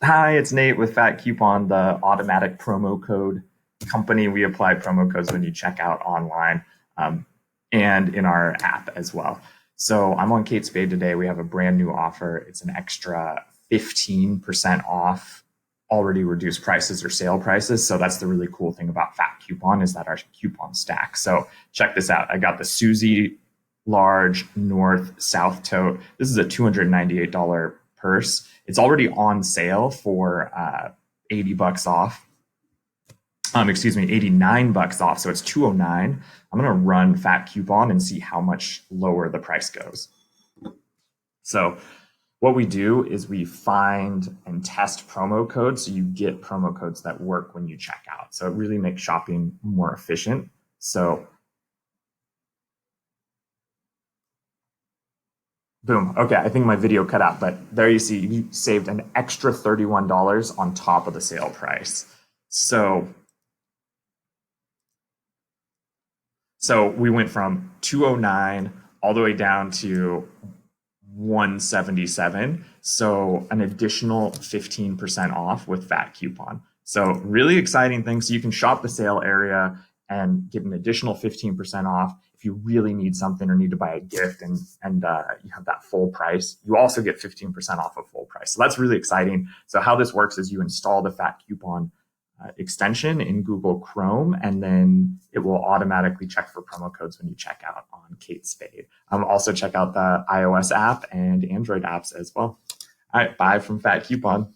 Hi, it's Nate with Fat Coupon, the automatic promo code company. We apply promo codes when you check out online um, and in our app as well. So I'm on Kate Spade today. We have a brand new offer. It's an extra 15% off already reduced prices or sale prices. So that's the really cool thing about Fat Coupon is that our coupon stack. So check this out. I got the Susie large north south tote. This is a $298 purse. It's already on sale for $80 off. Excuse me, $89 off. So it's 209. I'm gonna run Fat Coupon and see how much lower the price goes. So what we do is we find and test promo codes so you get promo codes that work when you check out. So it really makes shopping more efficient. So boom. Okay, I think my video cut out, but there you see you saved an extra $31 on top of the sale price. So we went from 209 all the way down to 177. So an additional 15% off with Fat Coupon. So really exciting thing. So you can shop the sale area and get an additional 15% off if you really need something or need to buy a gift and you have that full price. You also get 15% off of full price. So that's really exciting. So how this works is you install the Fat Coupon extension in Google Chrome, and then it will automatically check for promo codes when you check out on Kate Spade. Also check out the iOS app and Android apps as well. All right, bye from Fat Coupon.